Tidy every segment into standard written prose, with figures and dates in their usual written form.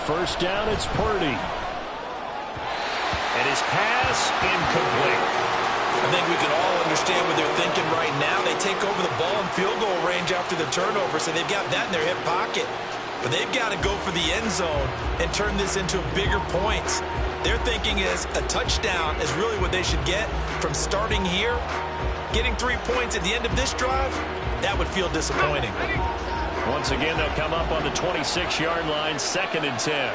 first down, it's Purdy. And his pass incomplete. I think we can all understand what they're thinking right now. They take over the ball in field goal range after the turnover, so they've got that in their hip pocket. But they've got to go for the end zone and turn this into bigger points. Their thinking is a touchdown is really what they should get from starting here. Getting 3 points at the end of this drive, that would feel disappointing. Once again, they'll come up on the 26-yard line, 2nd and 10.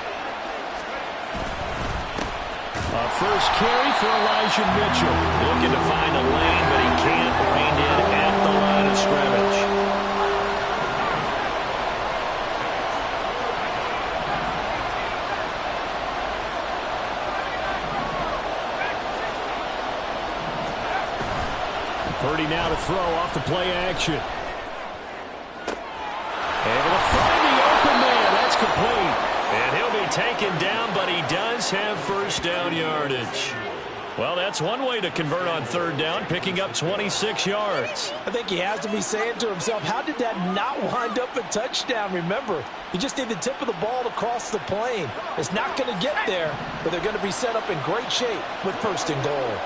First carry for Elijah Mitchell. Looking to find a lane, but he can't. Reined in at the line of scrimmage. Purdy now to throw off the play action. Able to find the open man. That's complete. And he'll be taken down, but he does have first down yardage. Well, that's one way to convert on 3rd down, picking up 26 yards. I think he has to be saying to himself, how did that not wind up a touchdown? Remember, you just need the tip of the ball to cross the plane. It's not going to get there, but they're going to be set up in great shape with 1st and goal.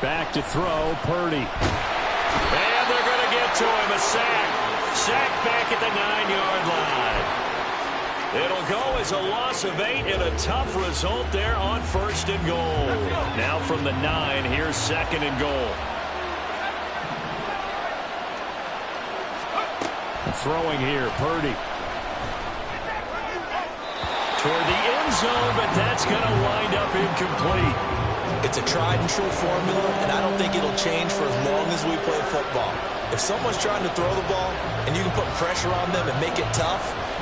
Back to throw, Purdy. And they're going to get to him, a sack. Sack back at the 9-yard line. It'll go as a loss of 8 and a tough result there on 1st and goal. Now from the 9, here's 2nd and goal. Throwing here, Purdy. Toward the end zone, but that's going to wind up incomplete. It's a tried-and-true formula, and I don't think it'll change for as long as we play football. If someone's trying to throw the ball and you can put pressure on them and make it tough,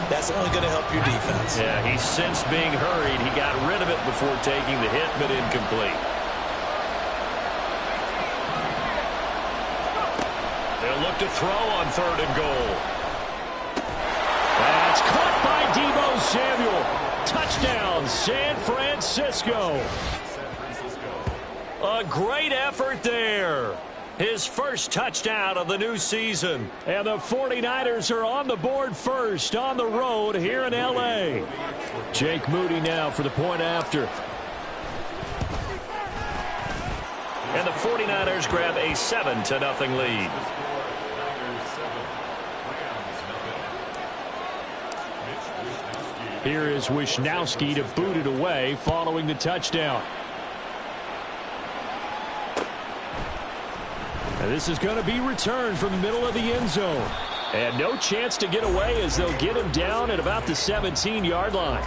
that's only going to help your defense. Yeah, he's sensed being hurried. He got rid of it before taking the hit, but incomplete. They'll look to throw on 3rd and goal. That's caught by Deebo Samuel. Touchdown, San Francisco. A great effort there. His first touchdown of the new season. And the 49ers are on the board first on the road here in L.A. Jake Moody now for the point after. And the 49ers grab a 7-0 lead. Here is Wishnowsky to boot it away following the touchdown. And this is going to be returned from the middle of the end zone. And no chance to get away as they'll get him down at about the 17-yard line.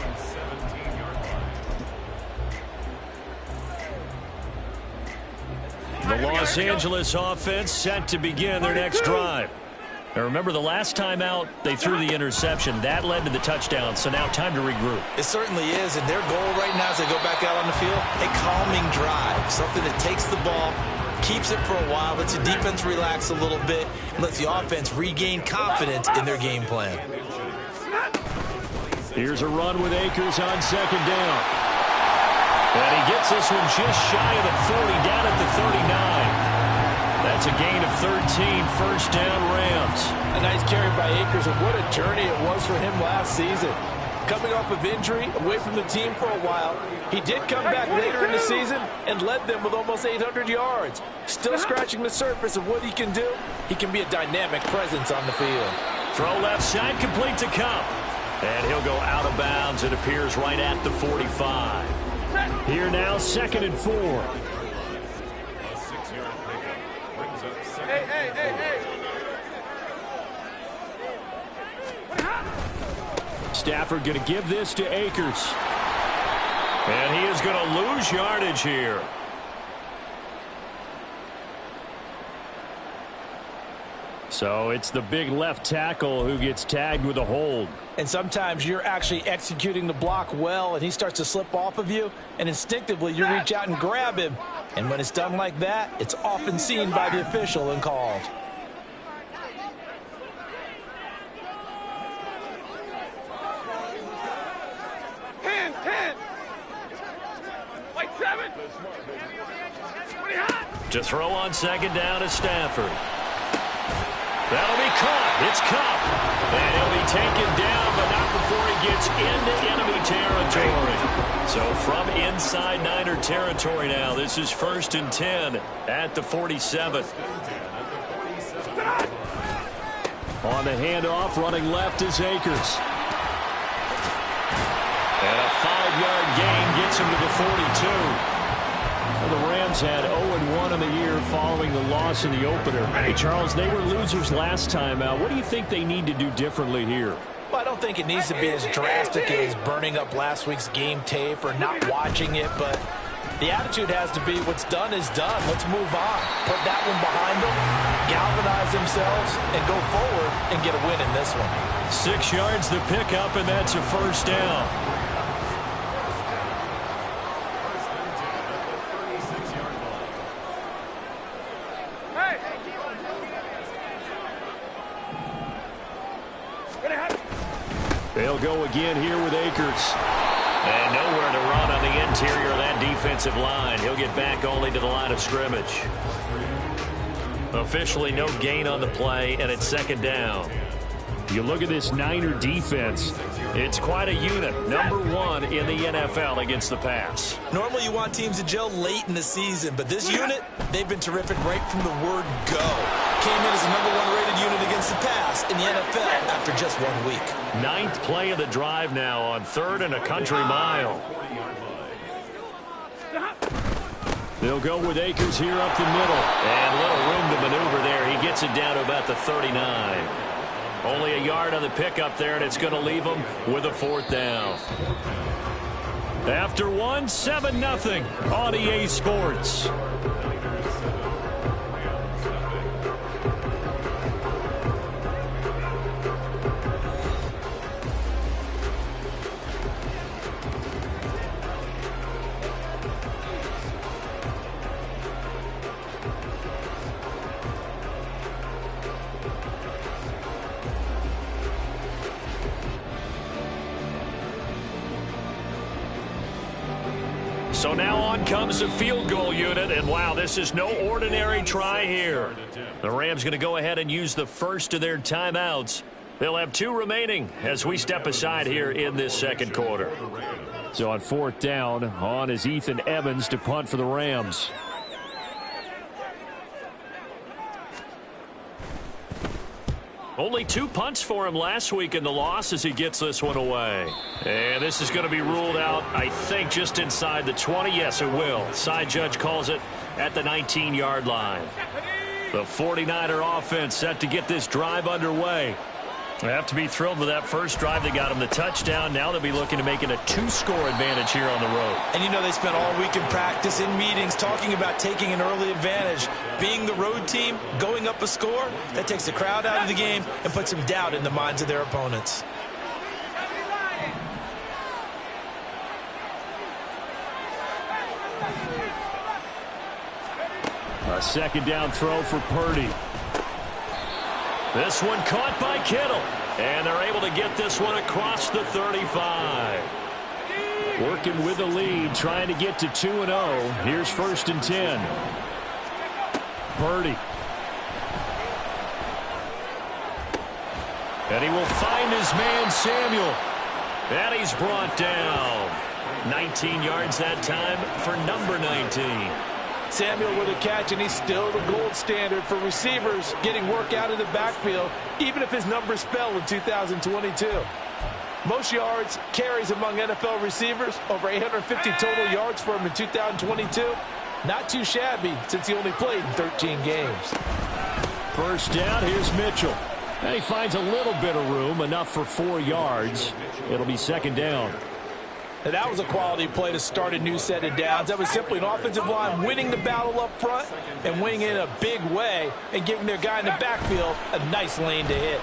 The Los Angeles offense set to begin their next drive. Now remember, the last time out, they threw the interception. That led to the touchdown, so now time to regroup. It certainly is, and their goal right now as they go back out on the field, a calming drive, something that takes the ball, keeps it for a while, lets the defense relax a little bit, and lets the offense regain confidence in their game plan. Here's a run with Akers on 2nd down. And he gets this one just shy of the 40, down at the 39. That's a gain of 13, first down Rams. A nice carry by Akers, and what a journey it was for him last season. Coming off of injury, away from the team for a while, he did come back later in the season and led them with almost 800 yards. Still scratching the surface of what he can do. He can be a dynamic presence on the field. Throw left side, complete to Kupp. And he'll go out of bounds. It appears right at the 45. Here now, 2nd and 4. Stafford going to give this to Akers. And he is going to lose yardage here. So it's the big left tackle who gets tagged with a hold. And sometimes you're actually executing the block well, and he starts to slip off of you, and instinctively you reach out and grab him. And when it's done like that, it's often seen by the official and called. To throw on 2nd down is Stafford. That'll be caught. It's Kupp. And he'll be taken down, but not before he gets into enemy territory. So from inside Niner territory now, this is 1st and 10 at the 47. On the handoff, running left is Akers. And a 5-yard gain gets him to the 42. The Rams had 0-1 in the year following the loss in the opener. Hey, Charles, they were losers last time out. What do you think they need to do differently here? Well, I don't think it needs to be as drastic as burning up last week's game tape or not watching it, but the attitude has to be what's done is done. Let's move on. Put that one behind them, galvanize themselves, and go forward and get a win in this one. 6 yards the pickup, and that's a first down. They'll go again here with Akers. And nowhere to run on the interior of that defensive line. He'll get back only to the line of scrimmage. Officially no gain on the play, and it's 2nd down. You look at this Niner defense. It's quite a unit. Number 1 in the NFL against the pass. Normally you want teams to gel late in the season, but this unit, they've been terrific right from the word go. Came in as the number 1 rated unit against the pass in the NFL after just 1 week. 9th play of the drive now on 3rd and a country mile. They'll go with Akers here up the middle. And little room to maneuver there. He gets it down to about the 39. Only a yard on the pickup there, and it's going to leave him with a 4th down. After 1, 7-0 on EA Sports. So now on comes the field goal unit, and wow, this is no ordinary try here. The Rams going to go ahead and use the first of their timeouts. They'll have 2 remaining as we step aside here in this 2nd quarter. So on 4th down, on is Ethan Evans to punt for the Rams. Only 2 punts for him last week in the loss as he gets this one away. And this is going to be ruled out, I think, just inside the 20. Yes, it will. Side judge calls it at the 19-yard line. The 49er offense set to get this drive underway. They have to be thrilled with that first drive. They got him the touchdown. Now they'll be looking to make it a 2-score advantage here on the road. And you know they spent all week in practice, in meetings, talking about taking an early advantage. Being the road team, going up a score, that takes the crowd out of the game and puts some doubt in the minds of their opponents. A 2nd down throw for Purdy. This one caught by Kittle. And they're able to get this one across the 35. Working with the lead, trying to get to 2-0. Here's 1st and 10. Purdy. And he will find his man, Samuel. And he's brought down. 19 yards that time for number 19. Samuel with a catch, and he's still the gold standard for receivers getting work out of the backfield, even if his numbers fell in 2022. Most yards, carries among NFL receivers, over 850 total yards for him in 2022. Not too shabby since he only played in 13 games. 1st down, here's Mitchell. And he finds a little bit of room, enough for 4 yards. It'll be 2nd down. And that was a quality play to start a new set of downs. That was simply an offensive line winning the battle up front and winning in a big way and giving their guy in the backfield a nice lane to hit.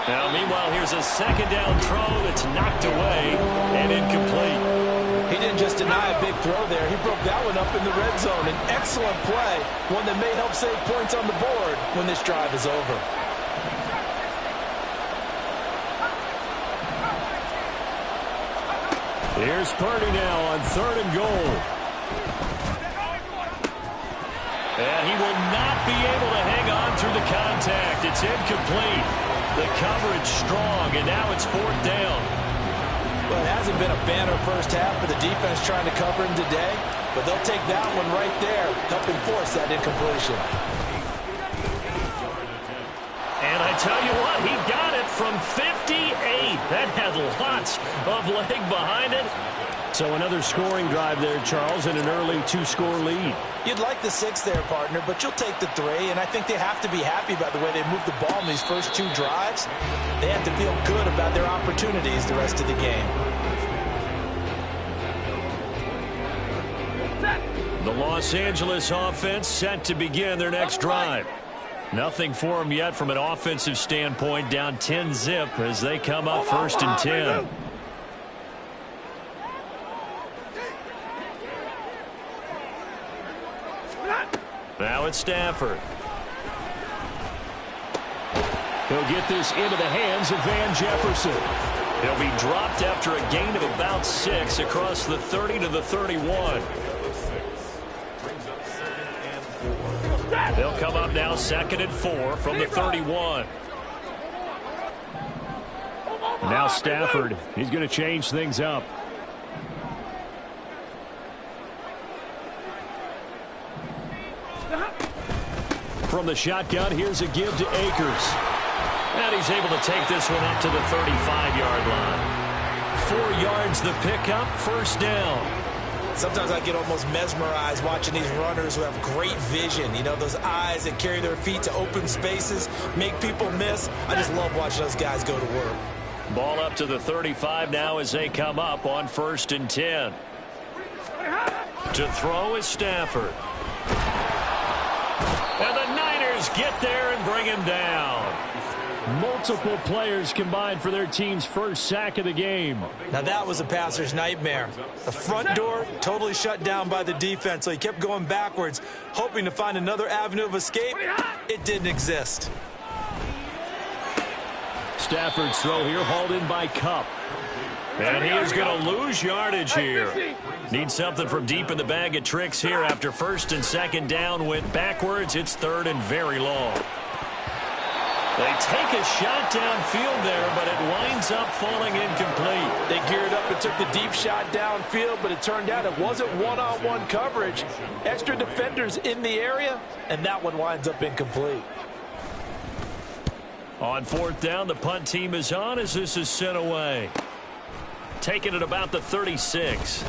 Now, meanwhile, here's a 2nd down throw that's knocked away and incomplete. He didn't just deny a big throw there. He broke that one up in the red zone. An excellent play, one that may help save points on the board when this drive is over. Here's Purdy now on 3rd and goal. And he will not be able to hang on through the contact. It's incomplete. The coverage strong, and now it's 4th down. Well, it hasn't been a banner first half for the defense trying to cover him today, but they'll take that one right there, helping force that incompletion. And I tell you what, he got it from 58. That had lots of leg behind it. So another scoring drive there, Charles, and an early 2-score lead. You'd like the 6 there, partner, but you'll take the 3, and I think they have to be happy about the way they moved the ball in these first 2 drives. They have to feel good about their opportunities the rest of the game. The Los Angeles offense set to begin their next drive. Nothing for them yet from an offensive standpoint, down 10-zip as they come up 1st and 10. Now it's Stafford. He'll get this into the hands of Van Jefferson. He'll be dropped after a gain of about 6 across the 30 to the 31. They'll come up now 2nd and 4 from the 31. Now Stafford, he's going to change things up. From the shotgun, here's a give to Akers. And he's able to take this one up to the 35-yard line. 4 yards the pickup, 1st down. Sometimes I get almost mesmerized watching these runners who have great vision. You know, those eyes that carry their feet to open spaces, make people miss. I just love watching those guys go to work. Ball up to the 35 now as they come up on 1st and 10. To throw is Stafford. And the Niners get there and bring him down. Multiple players combined for their team's first sack of the game. Now that was a passer's nightmare. The front door totally shut down by the defense, so he kept going backwards, hoping to find another avenue of escape. It didn't exist. Stafford's throw here hauled in by Kupp. And he is going to lose yardage here. Needs something from deep in the bag of tricks here after 1st and 2nd down went backwards. It's 3rd and very long. They take a shot downfield there, but it winds up falling incomplete. They geared up and took the deep shot downfield, but it turned out it wasn't one-on-one coverage. Extra defenders in the area, and that one winds up incomplete. On 4th down, the punt team is on as this is sent away. Taking it about the 36.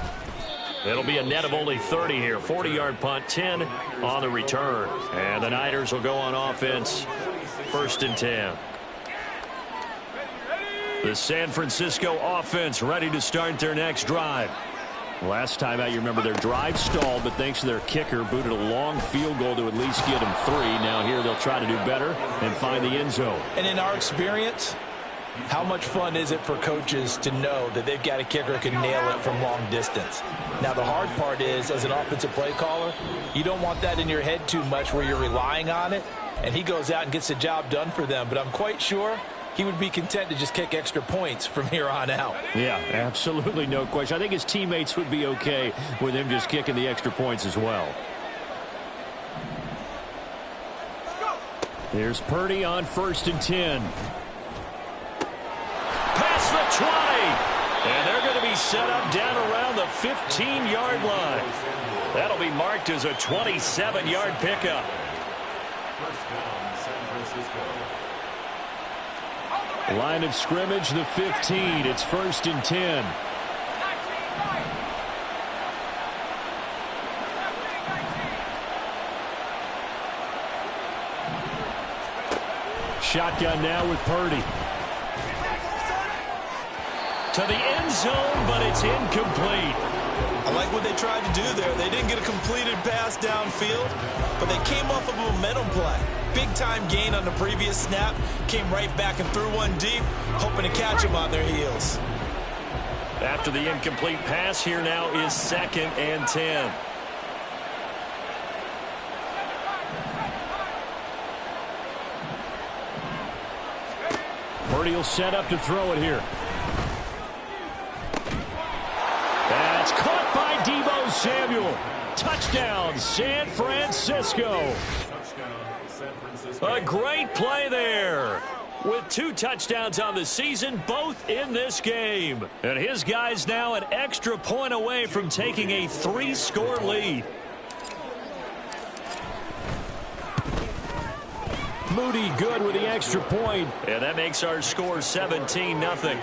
It'll be a net of only 30 here. 40-yard punt, 10 on the return. And the Niners will go on offense. 1st and 10. The San Francisco offense ready to start their next drive. Last time out, you remember their drive stalled, but thanks to their kicker, booted a long field goal to at least get them 3. Now here they'll try to do better and find the end zone. And in our experience, how much fun is it for coaches to know that they've got a kicker who can nail it from long distance? Now, the hard part is, as an offensive play caller, you don't want that in your head too much where you're relying on it, and he goes out and gets the job done for them. But I'm quite sure he would be content to just kick extra points from here on out. Yeah, absolutely, no question. I think his teammates would be okay with him just kicking the extra points as well. Here's Purdy on 1st and 10. Past the 20. And they're going to be set up down around the 15-yard line. That'll be marked as a 27-yard pickup. Line of scrimmage, the 15. It's 1st and 10. Shotgun now with Purdy. To the end zone, but it's incomplete. I like what they tried to do there. They didn't get a completed pass downfield, but they came off of a momentum play. Big-time gain on the previous snap. Came right back and threw one deep, hoping to catch them on their heels. After the incomplete pass, here now is 2nd and 10. Purdy will set up to throw it here. That's caught by Deebo Samuel. Touchdown, San Francisco. A great play there. With 2 touchdowns on the season, both in this game. And his guys now an extra point away from taking a 3-score lead. Moody good with the extra point. And that makes our score 17-0.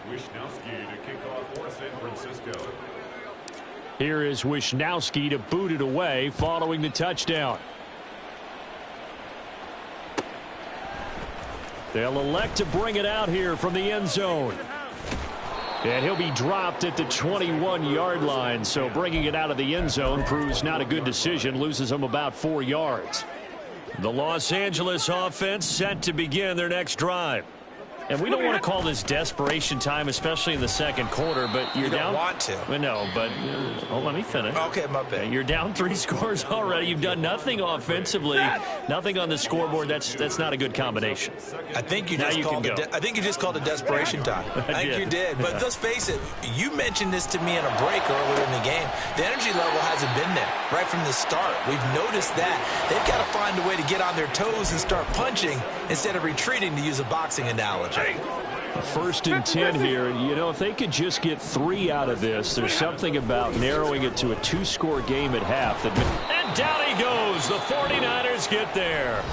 Wishnowsky to kick off for San Francisco. Here is Wishnowsky to boot it away following the touchdown. They'll elect to bring it out here from the end zone. And he'll be dropped at the 21-yard line, so bringing it out of the end zone proves not a good decision, loses him about 4 yards. The Los Angeles offense set to begin their next drive. And we don't want to call this desperation time, especially in the second quarter, but you're down. You don't want to. No, but let me finish. Okay, my bad. You're down 3 scores already. You've done nothing offensively, nothing on the scoreboard. That's not a good combination. I think you just called it desperation time. I think you did. But let's face it, you mentioned this to me in a break earlier in the game. The energy level hasn't been there right from the start. We've noticed that. They've got to find a way to get on their toes and start punching instead of retreating, to use a boxing analogy. 1st and 10 here. You know, if they could just get 3 out of this, there's something about narrowing it to a 2-score game at half. And down he goes. The 49ers get there.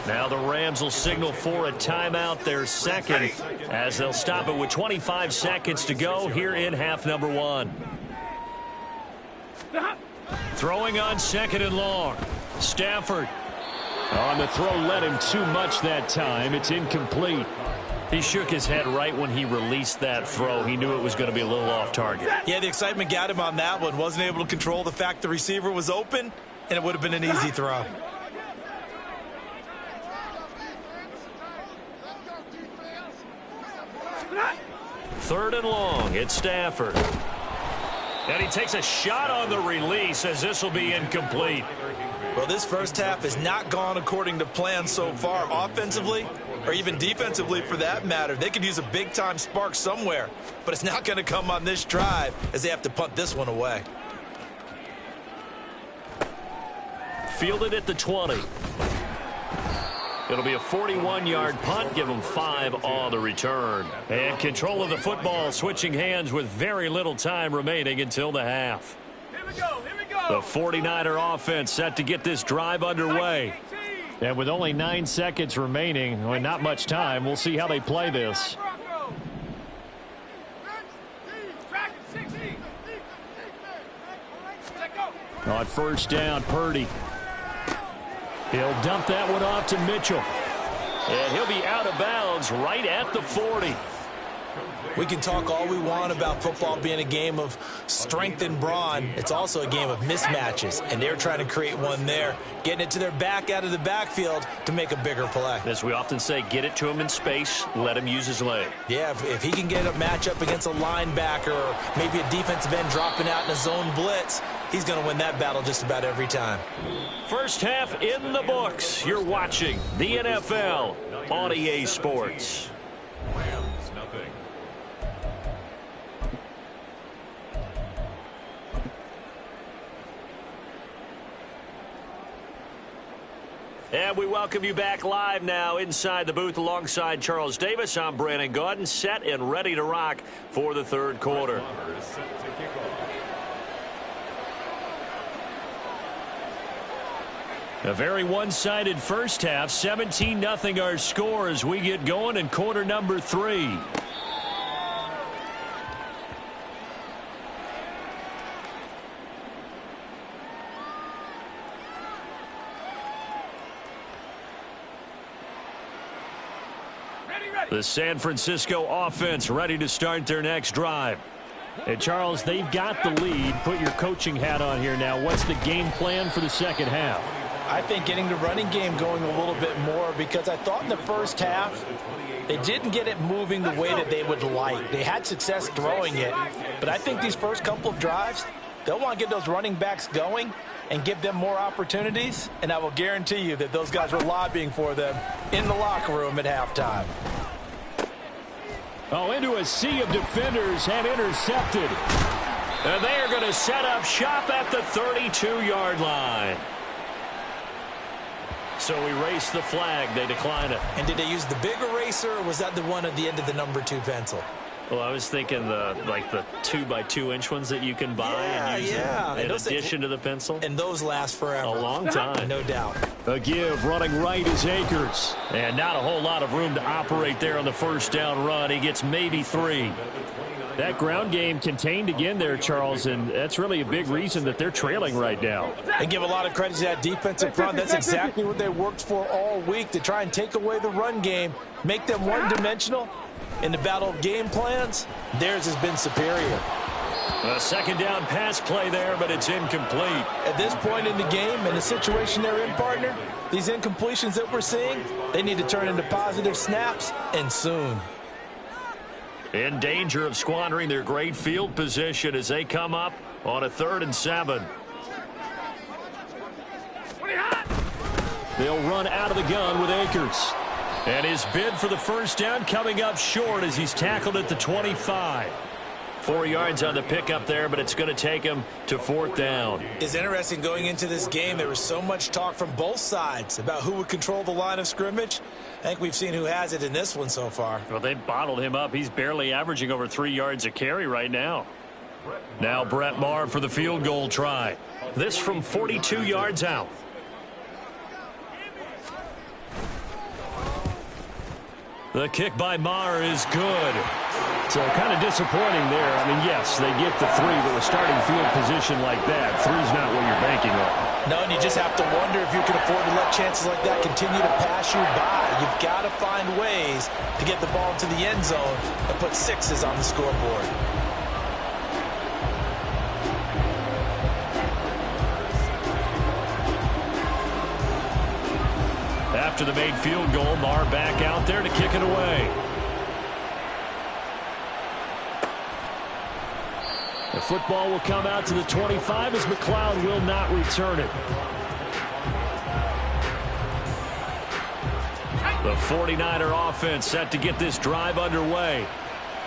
Now the Rams will signal for a timeout, their second, as they'll stop it with 25 seconds to go here in half number 1. Throwing on 2nd and long. Stafford. On the throw, led him too much that time. It's incomplete. He shook his head right when he released that throw. He knew it was going to be a little off target. Yeah, the excitement got him on that one. Wasn't able to control the fact the receiver was open, and it would have been an easy throw. Third and long. It's Stafford. And he takes a shot on the release as this will be incomplete. Well, this first half has not gone according to plan so far offensively, or even defensively for that matter. They could use a big-time spark somewhere, but it's not going to come on this drive as they have to punt this one away. Fielded at the 20. It'll be a 41-yard punt. Give them 5 on the return. And control of the football switching hands with very little time remaining until the half. Here we go. The 49er offense set to get this drive underway. And with only 9 seconds remaining, and not much time, we'll see how they play this. On 1st down, Purdy. He'll dump that one off to Mitchell. And he'll be out of bounds right at the 40. We can talk all we want about football being a game of strength and brawn. It's also a game of mismatches, and they're trying to create one there, getting it to their back out of the backfield to make a bigger play. As we often say, get it to him in space, let him use his leg. Yeah, if he can get a matchup against a linebacker or maybe a defensive end dropping out in a zone blitz, he's going to win that battle just about every time. First half in the books. You're watching the NFL on EA Sports. Rams, nothing. And we welcome you back live now inside the booth alongside Charles Davis. I'm Brandon Gaudin, set and ready to rock for the third quarter. A very one-sided first half. 17-0 our score as we get going in quarter number 3. The San Francisco offense ready to start their next drive. And Charles, they've got the lead. Put your coaching hat on here now. What's the game plan for the second half? I think getting the running game going a little bit more, because I thought in the first half They didn't get it moving the way that they would like. They had success throwing it, but I think these first couple of drives, they'll want to get those running backs going and give them more opportunities, and I will guarantee you that those guys were lobbying for them in the locker room at halftime. Oh, into a sea of defenders and intercepted. And they are going to set up shop at the 32-yard line. So erase the flag. They decline it. And did they use the big eraser, or was that the one at the end of the number 2 pencil? Well, I was thinking the 2x2-inch ones that you can buy and use in addition to the pencil. And those last forever. A long time. No doubt. A give running right is Akers. And not a whole lot of room to operate there on the first down run. He gets maybe 3. That ground game contained again there, Charles, and that's really a big reason that they're trailing right now. And give a lot of credit to that defensive front. That's exactly what they worked for all week, to try and take away the run game, make them one-dimensional. In the battle of game plans, theirs has been superior. A second down pass play there, but it's incomplete. At this point in the game and the situation they're in, partner, these incompletions that we're seeing, they need to turn into positive snaps, and soon. In danger of squandering their great field position as they come up on a 3rd and 7. They'll run out of the gun with Akers. And his bid for the first down coming up short as he's tackled at the 25. 4 yards on the pickup there, but it's going to take him to 4th down. It's interesting going into this game. There was so much talk from both sides about who would control the line of scrimmage. I think we've seen who has it in this one so far. Well, they bottled him up. He's barely averaging over 3 yards a carry right now. Now Brett Maher for the field goal try. This from 42 yards out. The kick by Maher is good. So kind of disappointing there. I mean, yes, they get the 3, but with starting field position like that, 3's not what you're banking on. No, and you just have to wonder if you can afford to let chances like that continue to pass you by. You've got to find ways to get the ball to the end zone and put 6s on the scoreboard. After the made field goal, Maher back out there to kick it away. The football will come out to the 25 as McLeod will not return it. The 49er offense set to get this drive underway.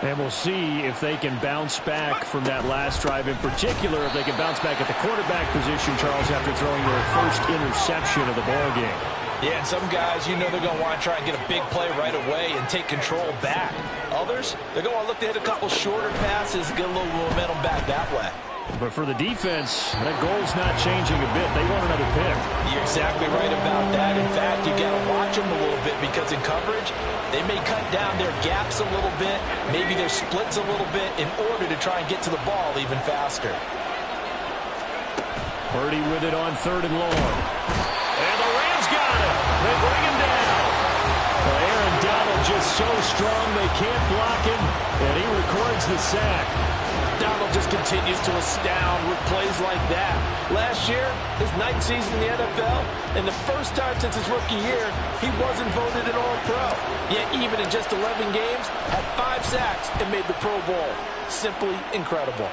And we'll see if they can bounce back from that last drive, in particular if they can bounce back at the quarterback position, Charles, after throwing their first interception of the ballgame. Yeah, and some guys, you know they're going to want to try and get a big play right away and take control back. Others, they're going to look to hit a couple shorter passes, get a little momentum back that way. But for the defense, that goal's not changing a bit. They want another pick. You're exactly right about that. In fact, you got to watch them a little bit because in coverage, they may cut down their gaps a little bit, maybe their splits a little bit in order to try and get to the ball even faster. Purdy with it on 3rd and long. And the Rams got it. They bring him down. Well, Aaron Donald just so strong they can't block him, and he records the sack. Donald just continues to astound with plays like that. Last year, his 9th season in the NFL, and the first time since his rookie year, he wasn't voted an All-Pro. Yet even in just 11 games, had 5 sacks and made the Pro Bowl. Simply incredible.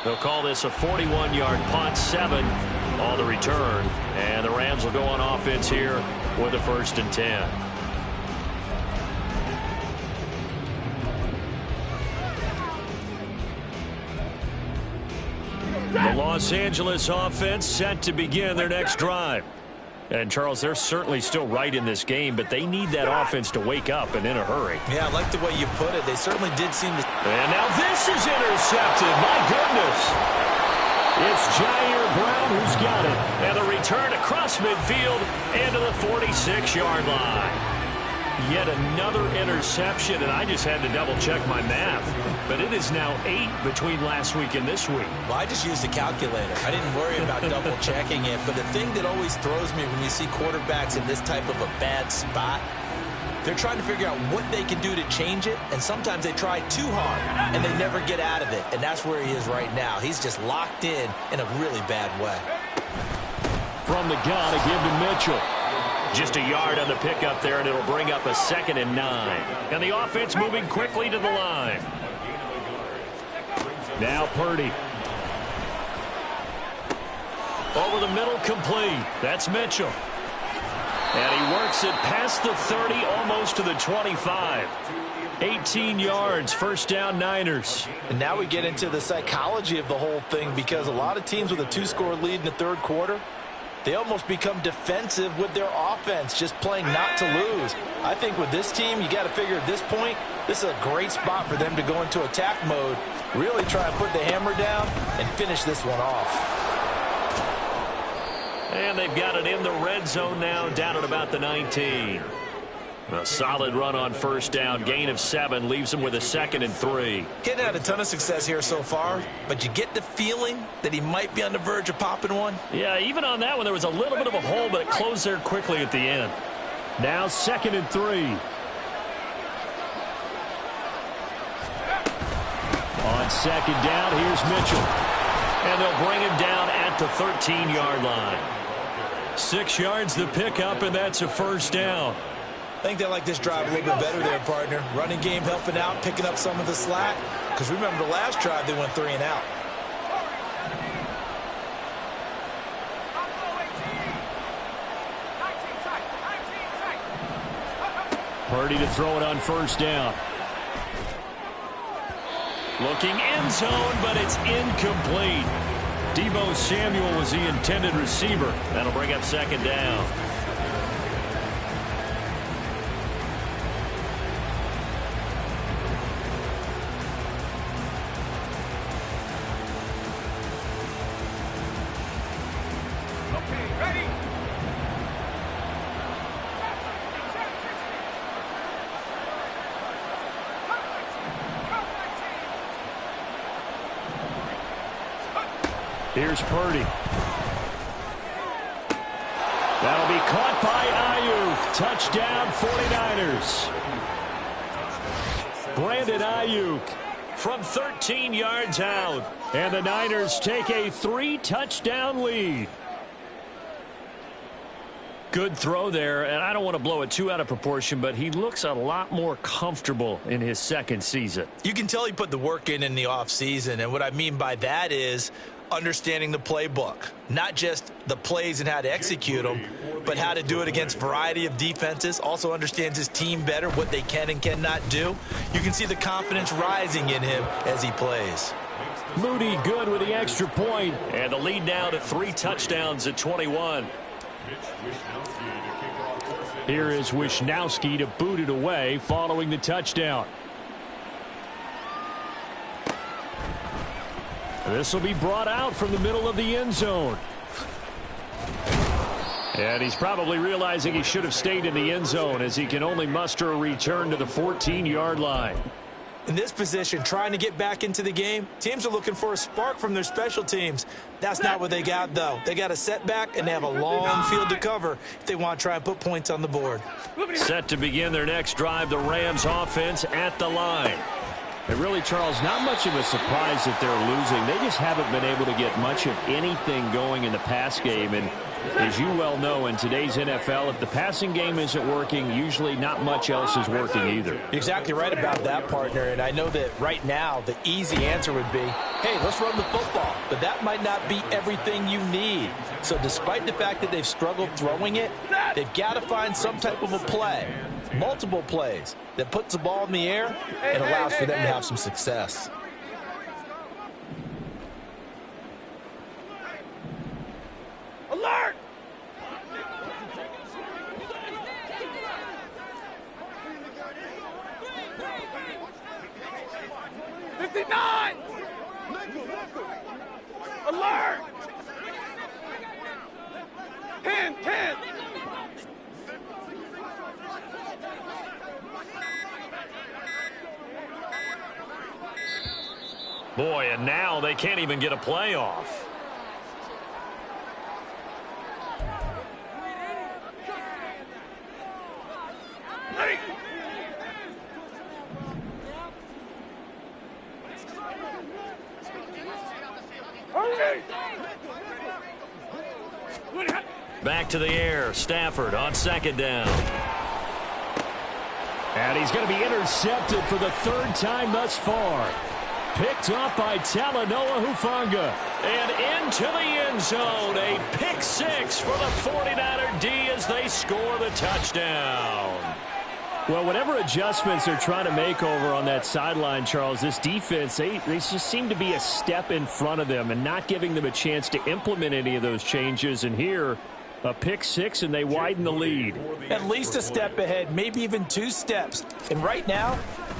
They'll call this a 41-yard punt, 7 on the return. And the Rams will go on offense here with a 1st and 10. The Los Angeles offense set to begin their next drive. And, Charles, they're certainly still right in this game, but they need that offense to wake up and in a hurry. Yeah, I like the way you put it. They certainly did seem to... And now this is intercepted. My goodness. It's Jair Brown who's got it. And the return across midfield into the 46-yard line. Yet another interception, and I just had to double-check my math. But it is now 8 between last week and this week. Well, I just used a calculator. I didn't worry about double-checking it. But the thing that always throws me when you see quarterbacks in this type of a bad spot, they're trying to figure out what they can do to change it, and sometimes they try too hard, and they never get out of it. And that's where he is right now. He's just locked in a really bad way. From the gun, a give to Mitchell. Just a yard on the pickup there, and it'll bring up a 2nd and 9. And the offense moving quickly to the line. Now Purdy. Over the middle, complete. That's Mitchell. And he works it past the 30, almost to the 25. 18 yards, first down, Niners. And now we get into the psychology of the whole thing, because a lot of teams with a 2-score lead in the third quarter, they almost become defensive with their offense, just playing not to lose. I think with this team, you got to figure at this point, this is a great spot for them to go into attack mode, really try and put the hammer down and finish this one off. And they've got it in the red zone now, down at about the 19. A solid run on first down, gain of 7, leaves them with a 2nd and 3. Getting had a ton of success here so far, but you get the feeling that he might be on the verge of popping one. Yeah, even on that one, there was a little bit of a hole, but it closed there quickly at the end. Now 2nd and 3. On 2nd down, here's Mitchell. And they'll bring him down at the 13-yard line. 6 yards the pickup, and that's a first down. I think they like this drive a little bit better there, partner. Running game helping out, picking up some of the slack. Because remember, the last drive, they went 3 and out. Purdy to throw it on first down. Looking end zone, but it's incomplete. Deebo Samuel was the intended receiver. That'll bring up 2nd down. Okay, ready? Here's Purdy. That'll be caught by Ayuk. Touchdown, 49ers. Brandon Ayuk from 13 yards out. And the Niners take a 3-touchdown lead. Good throw there, and I don't want to blow it too out of proportion, but he looks a lot more comfortable in his 2nd season. You can tell he put the work in the offseason, and what I mean by that is understanding the playbook. Not just the plays and how to execute them, but how to do it against a variety of defenses. Also understands his team better, what they can and cannot do. You can see the confidence rising in him as he plays. Moody good with the extra point, and the lead now to 3 touchdowns at 21. Here is Wishnowsky to boot it away following the touchdown. This will be brought out from the middle of the end zone. And he's probably realizing he should have stayed in the end zone, as he can only muster a return to the 14-yard line. In this position, trying to get back into the game, teams are looking for a spark from their special teams. That's not what they got, though. They got a setback, and they have a long field to cover if they want to try and put points on the board. Set to begin their next drive, the Rams offense at the line. And really, Charles, not much of a surprise that they're losing. They just haven't been able to get much of anything going in the pass game. And as you well know, in today's NFL, if the passing game isn't working, usually not much else is working either. You're exactly right about that, partner. And I know that right now the easy answer would be, hey, let's run the football. But that might not be everything you need. So despite the fact that they've struggled throwing it, they've got to find some type of a play, multiple plays, that puts the ball in the air and allows for them to have some success. Alert! '59! Alert! 10. Boy, and now they can't even get a play off. Back to the air. Stafford on second down. And he's going to be intercepted for the third time thus far. Picked off by Talanoa Hufanga. And into the end zone. A pick six for the 49er D as they score the touchdown. Well, whatever adjustments they're trying to make over on that sideline, Charles, this defense, they just seem to be a step in front of them and not giving them a chance to implement any of those changes. And here, a pick six, and they widen the lead. At least a step ahead, maybe even 2 steps. And right now,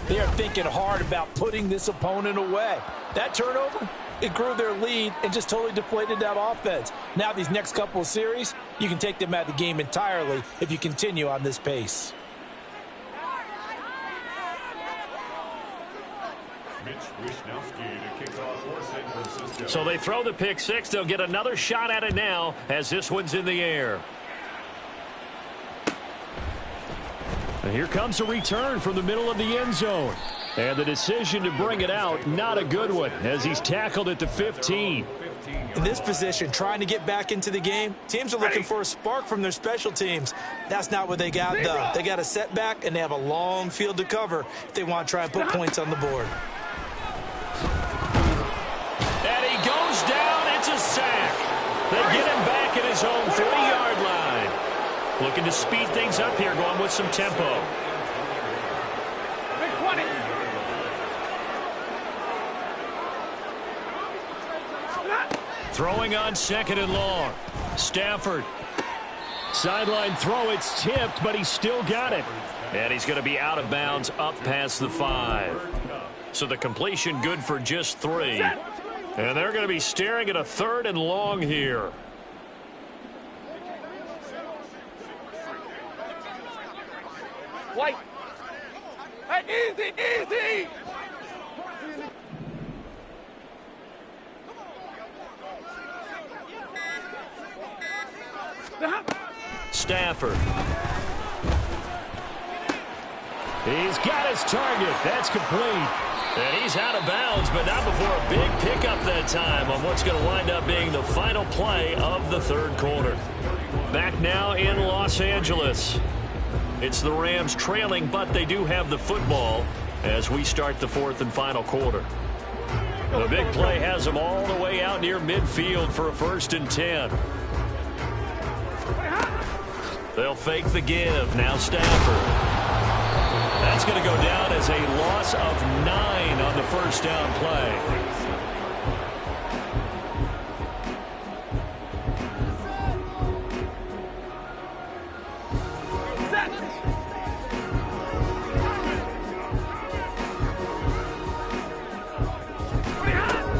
they are thinking hard about putting this opponent away. That turnover, it grew their lead and just totally deflated that offense. Now these next couple of series, you can take them out of the game entirely if you continue on this pace. Mitch Wishnowsky to kick off for San Francisco. So they throw the pick six. They'll get another shot at it now as this one's in the air. And here comes a return from the middle of the end zone. And the decision to bring it out, not a good one, as he's tackled at the 15. In this position, trying to get back into the game, teams are looking for a spark from their special teams. That's not what they got, though. They got a setback, and they have a long field to cover if they want to try and put points on the board. And he goes down. It's a sack. They get him back at his own 3-yard line. Looking to speed things up here, going with some tempo. Throwing on second and long. Stafford. Sideline throw, it's tipped, but he's still got it. And he's going to be out of bounds up past the 5. So the completion good for just 3. And they're going to be staring at a 3rd and long here. White. Hey, easy, easy. Stafford. He's got his target. That's complete. And he's out of bounds, but not before a big pickup that time on what's going to wind up being the final play of the 3rd quarter. Back now in Los Angeles. It's the Rams trailing, but they do have the football as we start the 4th and final quarter. The big play has them all the way out near midfield for a 1st and 10. They'll fake the give. Now Stafford. That's going to go down as a loss of 9 on the 1st down play.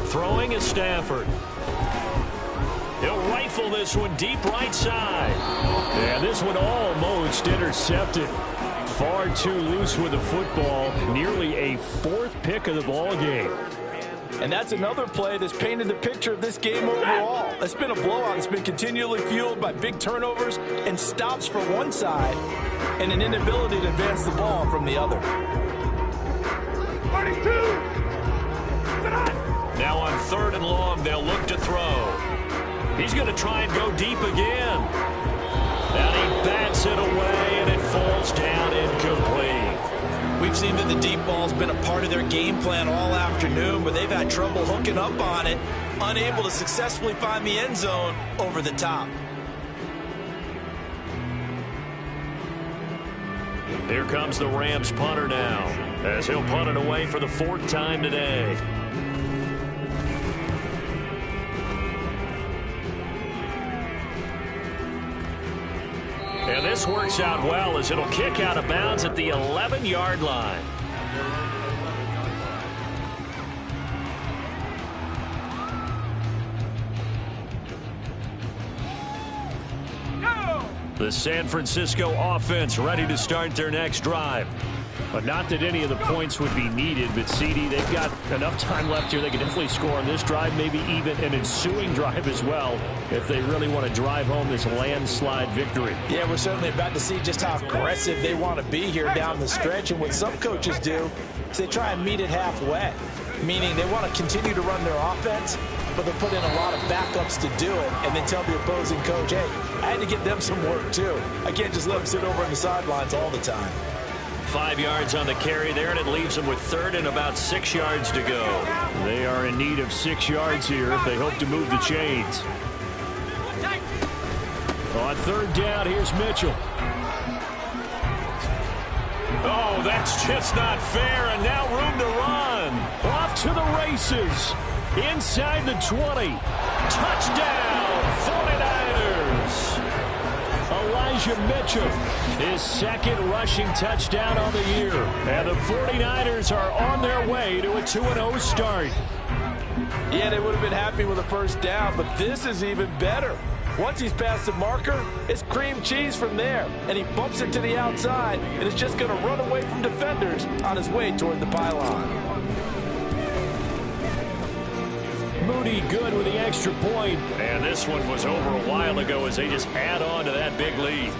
Throwing is Stafford. He'll rifle this one deep right side. And this one almost intercepted. Far too loose with the football. Nearly a 4th pick of the ball game. And that's another play that's painted the picture of this game overall. It's been a blowout. It's been continually fueled by big turnovers and stops for one side and an inability to advance the ball from the other. 42. Now on 3rd and long, they'll look to throw. He's going to try and go deep again. And he bats it away, and it falls down incomplete. We've seen that the deep ball's been a part of their game plan all afternoon, but they've had trouble hooking up on it, unable to successfully find the end zone over the top. Here comes the Rams punter now, as he'll punt it away for the 4th time today. And this works out well as it'll kick out of bounds at the 11-yard line. The San Francisco offense ready to start their next drive. But not that any of the points would be needed, but CD, they've got enough time left here. They can definitely score on this drive, maybe even an ensuing drive as well, if they really want to drive home this landslide victory. Yeah, we're certainly about to see just how aggressive they want to be here down the stretch. And what some coaches do is they try and meet it halfway. meaning they want to continue to run their offense, but they'll put in a lot of backups to do it and then tell the opposing coach, hey, I had to get them some work too. I can't just let them sit over on the sidelines all the time. 5 yards on the carry there, and it leaves them with third and about 6 yards to go. They are in need of 6 yards here if they hope to move the chains. On third down, here's Mitchell. Oh, that's just not fair, and now room to run. Off to the races. Inside the 20. Touchdown, 49ers. Elijah Mitchell, his second rushing touchdown on the year. And the 49ers are on their way to a 2-0 start. Yeah, they would have been happy with a first down, but this is even better. Once he's past the marker, it's cream cheese from there. And he bumps it to the outside, and is just going to run away from defenders on his way toward the pylon. Moody good with the extra point. And this one was over a while ago as they just add on to that big lead.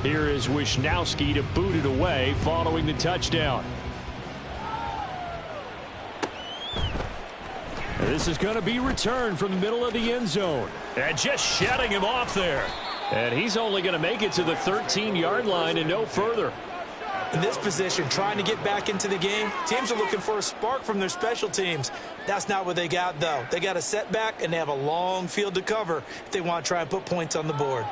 Here is Wisnowski to boot it away following the touchdown. This is going to be returned from the middle of the end zone. And just shutting him off there. And he's only going to make it to the 13-yard line and no further. In this position, trying to get back into the game, teams are looking for a spark from their special teams. That's not what they got, though. They got a setback, and they have a long field to cover if they want to try and put points on the board.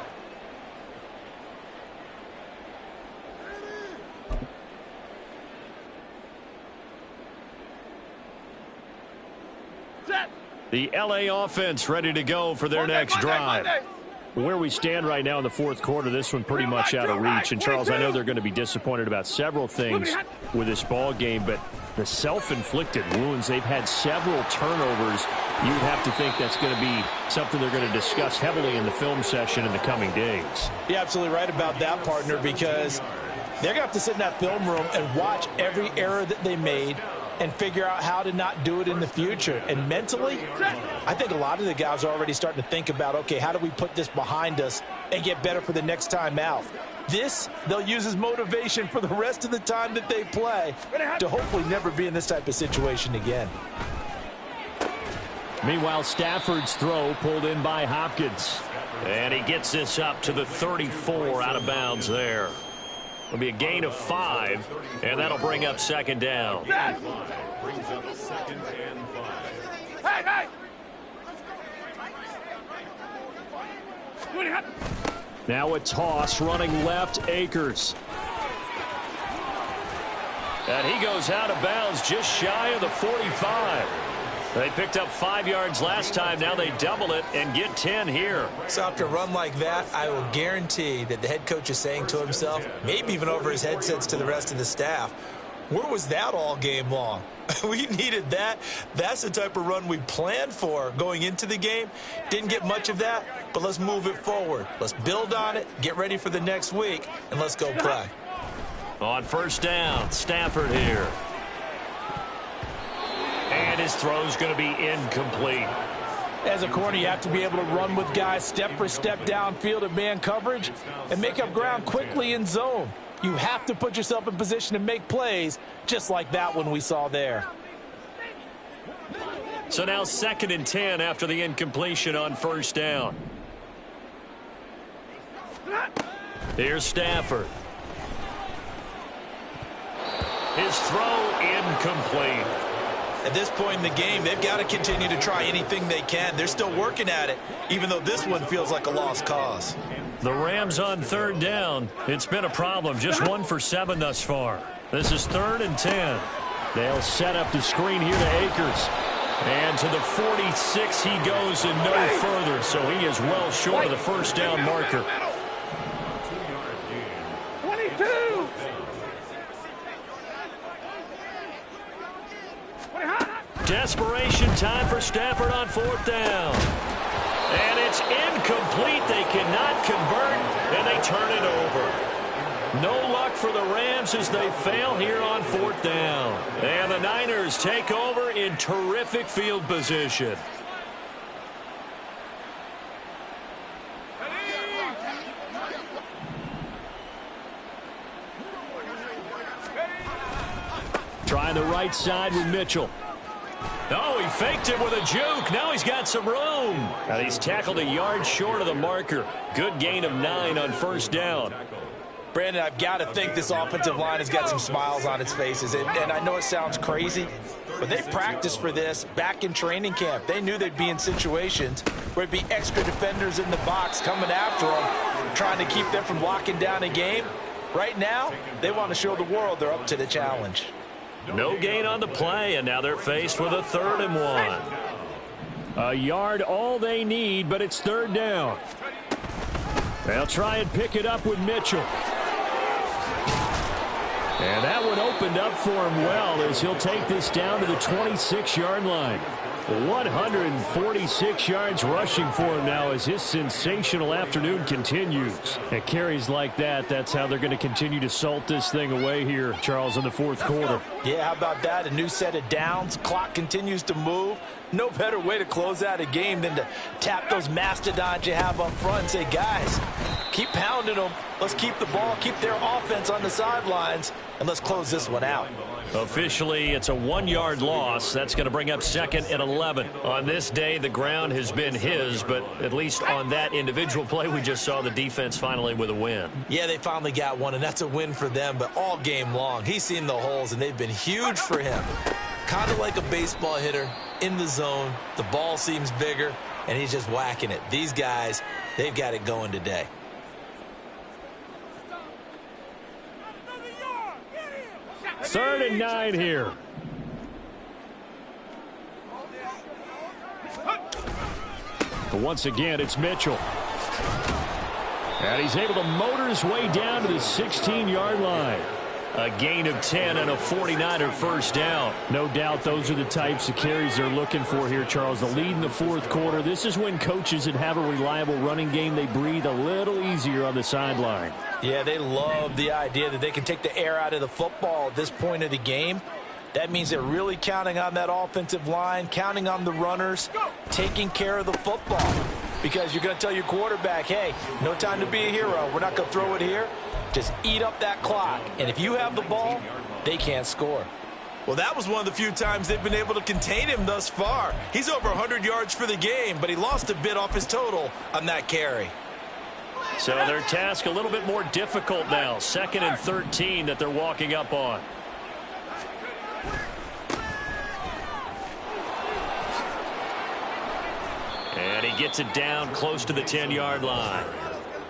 The LA offense ready to go for their next drive. Where we stand right now in the fourth quarter, this one pretty much out of reach. And, Charles, I know they're going to be disappointed about several things with this ball game, but the self-inflicted wounds, they've had several turnovers. You'd have to think that's going to be something they're going to discuss heavily in the film session in the coming days. You're absolutely right about that, partner, because they're going to have to sit in that film room and watch every error that they made and figure out how to not do it in the future. And mentally, I think a lot of the guys are already starting to think about, okay, how do we put this behind us and get better for the next time out? This, they'll use as motivation for the rest of the time that they play to hopefully never be in this type of situation again. Meanwhile, Stafford's throw pulled in by Hopkins. And he gets this up to the 34 out of bounds there. It'll be a gain of 5, and that'll bring up second down. Brings up second and 5. Hey! Now a toss running left, Akers. And he goes out of bounds just shy of the 45. They picked up 5 yards last time. Now they double it and get 10 here. So after a run like that, I will guarantee that the head coach is saying to himself, maybe even over his headsets to the rest of the staff, where was that all game long? We needed that. That's the type of run we planned for going into the game. Didn't get much of that, but let's move it forward. Let's build on it, get ready for the next week, and let's go play. On first down, Stafford here. And his throw's going to be incomplete. As a corner, you have to be able to run with guys step for step downfield in man coverage and make up ground quickly in zone. You have to put yourself in position to make plays just like that one we saw there. So now 2nd and 10 after the incompletion on first down. Here's Stafford. His throw incomplete. At this point in the game, they've got to continue to try anything they can. They're still working at it, even though this one feels like a lost cause. The Rams on third down. It's been a problem. Just 1 for 7 thus far. This is 3rd and 10. They'll set up the screen here to Akers. And to the 46 he goes and no further. So he is well short of the first down marker. 22! Desperation time for Stafford on 4th down. And it's incomplete. They cannot convert, and they turn it over. No luck for the Rams as they fail here on 4th down. And the Niners take over in terrific field position. Trying the right side with Mitchell. Oh, he faked it with a juke. Now he's got some room. And he's tackled a yard short of the marker. Good gain of 9 on 1st down. Brandon, I've got to think this offensive line has got some smiles on its faces. And I know it sounds crazy, but they practiced for this back in training camp. They knew they'd be in situations where it'd be extra defenders in the box coming after them, trying to keep them from locking down a game. Right now, they want to show the world they're up to the challenge. No gain on the play, and now they're faced with a 3rd and 1. A yard all they need, but it's 3rd down. They'll try and pick it up with Mitchell. And that one opened up for him well as he'll take this down to the 26-yard line. 146 yards rushing for him now as his sensational afternoon continues. And carries like that, that's how they're going to continue to salt this thing away here, Charles, in the 4th quarter. Yeah, how about that? A new set of downs. Clock continues to move. No better way to close out a game than to tap those mastodons you have up front and say, guys, keep pounding them. Let's keep the ball, keep their offense on the sidelines, and let's close this one out. Officially, it's a 1-yard loss. That's going to bring up 2nd and 11. On this day, the ground has been his, but at least on that individual play, we just saw the defense finally with a win. Yeah, they finally got one, and that's a win for them, but all game long, he's seen the holes, and they've been huge for him. Kind of like a baseball hitter in the zone. The ball seems bigger, and he's just whacking it. These guys, they've got it going today. 3rd and 9 here. But once again, it's Mitchell. And he's able to motor his way down to the 16-yard line. A gain of 10 and a 49er 1st down. No doubt those are the types of carries they're looking for here, Charles. The lead in the 4th quarter. This is when coaches that have a reliable running game, they breathe a little easier on the sideline. Yeah, they love the idea that they can take the air out of the football at this point of the game. That means they're really counting on that offensive line, counting on the runners, taking care of the football. Because you're going to tell your quarterback, hey, no time to be a hero. We're not going to throw it here. Just eat up that clock. And if you have the ball, they can't score. Well, that was one of the few times they've been able to contain him thus far. He's over 100 yards for the game, but he lost a bit off his total on that carry. So their task a little bit more difficult now. 2nd and 13 that they're walking up on. And he gets it down close to the 10-yard line.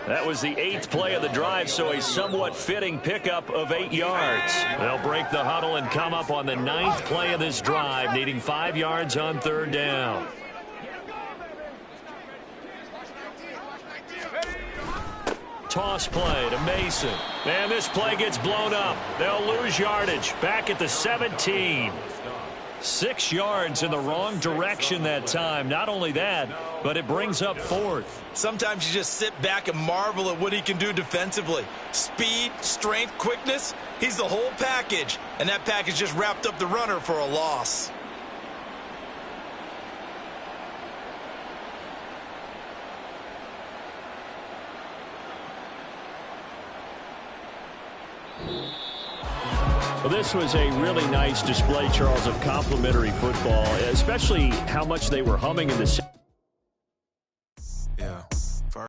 That was the 8th play of the drive, so a somewhat fitting pickup of 8 yards. They'll break the huddle and come up on the 9th play of this drive, needing 5 yards on 3rd down. Toss play to Mason. And this play gets blown up. They'll lose yardage. Back at the 17. 6 yards in the wrong direction that time. Not only that, but it brings up 4th. Sometimes you just sit back and marvel at what he can do defensively. Speed, strength, quickness, he's the whole package. And that package just wrapped up the runner for a loss. Well, this was a really nice display, Charles, of complimentary football, especially how much they were humming in the... Yeah.